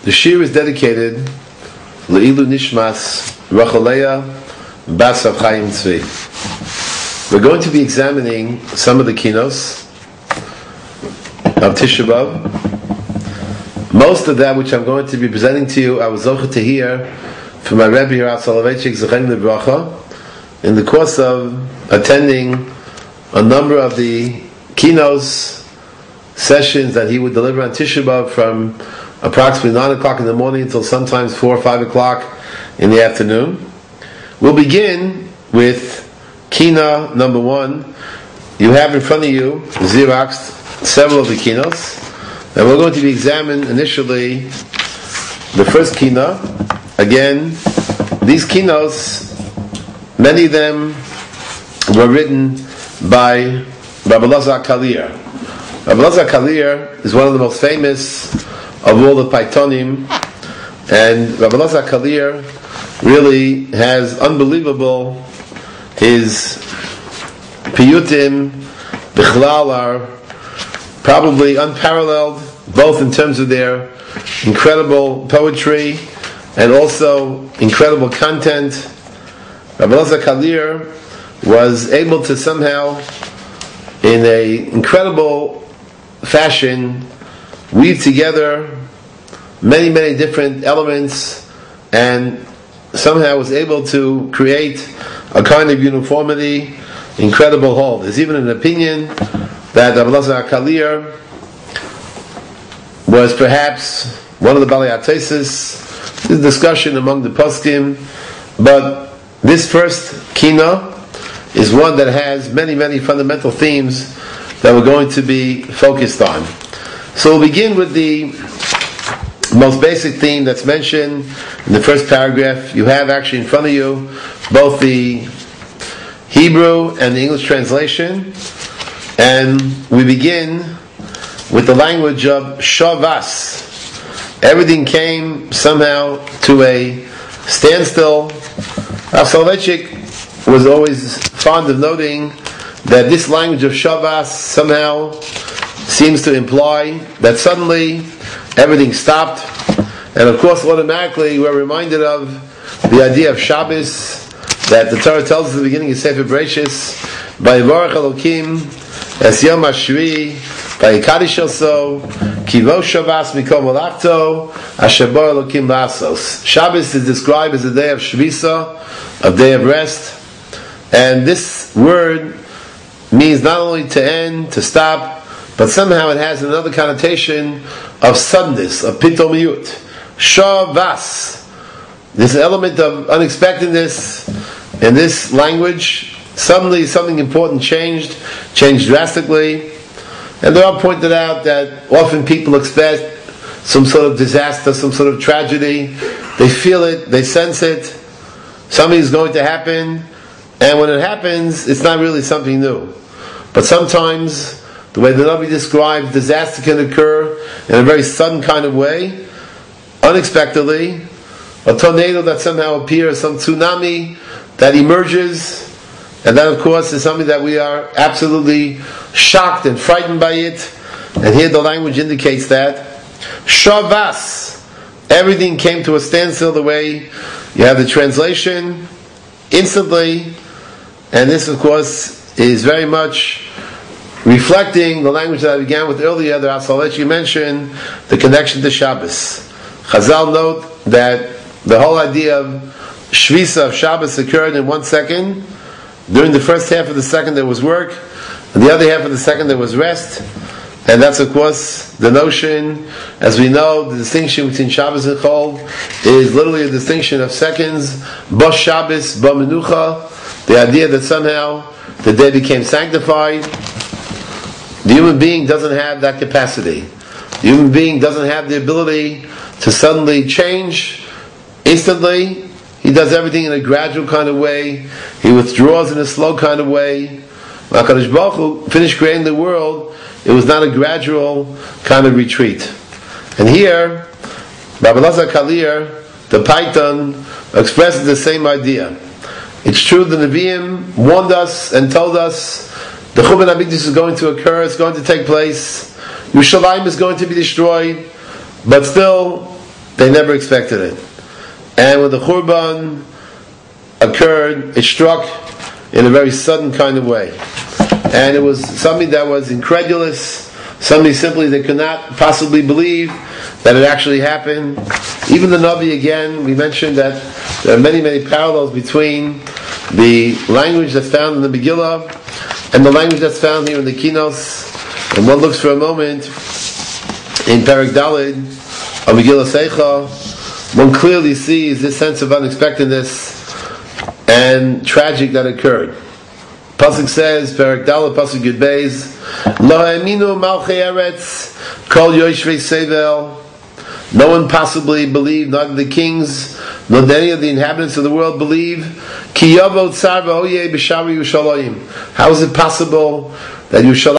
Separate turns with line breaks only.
The shir is dedicated Le'ilu Nishmas Rachaleya Bas Rav Chaim Tzvi. We're going to be examining some of the kinos of Tisha B'Av. Most of that which I'm going to be presenting to you, I was zocheh to hear from my Rebbe here at Soloveitchik Zechaim Livracha in the course of attending a number of the kinos sessions that he would deliver on Tisha B'Av from approximately 9 o'clock in the morning until sometimes 4 or 5 o'clock in the afternoon. We'll begin with Kina number 1. You have in front of you Xeroxed several of the kinos, and we're going to be examining initially the first Kina. Again, these kinos, many of them were written by Rabbi Elazar Kalir. Rabbi Elazar Kalir is one of the most famous of all the Paitonim, and Rabbi Elazar Kalir really has unbelievable, his piyutim bichlal are probably unparalleled, both in terms of their incredible poetry and also incredible content. Rabbi Elazar Kalir was able to somehow, in an incredible fashion, weave together many, many different elements and somehow was able to create a kind of uniformity, incredible whole. There's even an opinion that Rabbi Elazar Kalir was perhaps one of the Balei HaTosfos. There's discussion among the poskim, but this first Kina is one that has many, many fundamental themes that we're going to be focused on. So we'll begin with the most basic theme that's mentioned in the first paragraph. You have actually in front of you both the Hebrew and the English translation, and we begin with the language of Shavas. Everything came somehow to a standstill. Rav Soloveitchik was always fond of noting that this language of Shavas somehow seems to imply that suddenly everything stopped, and of course automatically we're reminded of the idea of Shabbos that the Torah tells us at the beginning of Sefer Bereshis, Vayivarech Elokim es Yom HaShvi Vayikadish Oso Kivo Shavas Mikol Malachto Asher Bo Elokim La'asos. Shabbos is described as a day of Shvisa, a day of rest, and this word means not only to end, to stop, but somehow it has another connotation of suddenness, of pitomiyut. Shavas. This element of unexpectedness in this language. Suddenly something important changed drastically. And they all pointed out that often people expect some sort of disaster, some sort of tragedy. They feel it, they sense it. Something is going to happen. And when it happens, it's not really something new. But sometimes, the way the Navi describes, disaster can occur in a very sudden kind of way, unexpectedly. A tornado that somehow appears, some tsunami that emerges, and that of course is something that we are absolutely shocked and frightened by it. And here the language indicates that. Shavas, everything came to a standstill, the way you have the translation, instantly, and this of course is very much reflecting the language that I began with earlier, that Rav Soloveitchik mentioned, the connection to Shabbos. Chazal note that the whole idea of Shvisa, of Shabbos, occurred in 1 second. During the first half of the second there was work, and the other half of the second there was rest. And that's of course the notion, as we know, the distinction between Shabbos and Chol is literally a distinction of seconds. Ba Shabbos, Ba Menucha, the idea that somehow the day became sanctified. The human being doesn't have that capacity. The human being doesn't have the ability to suddenly change instantly. He does everything in a gradual kind of way. He withdraws in a slow kind of way. When HaKadosh Baruch Hu finished creating the world, it was not a gradual kind of retreat. And here, Rabbi Elazar Kalir, the Paiton, expresses the same idea. It's true, the Nevi'im warned us and told us the Churban HaMikdash is going to occur, it's going to take place, Yerushalayim is going to be destroyed, but still they never expected it. And when the Churban occurred, it struck in a very sudden kind of way. And it was something that was incredulous, something simply they could not possibly believe that it actually happened. Even the Navi, again, we mentioned that there are many, many parallels between the language that's found in the Megillah and the language that's found here in the Kinos. And one looks for a moment in Perek Daled of Megillah Seicha, one clearly sees this sense of unexpectedness and tragic that occurred. Pasuk says, Perek Daled, Pasuk Yud Beis, Lo ha'aminu malchei eretz kol yoshvei sevel. No one possibly believed, not the kings, nor any of the inhabitants of the world believe. Ki yavo tsar v'oyeh b'shari Yerushalayim. How is it possible that Yerushalayim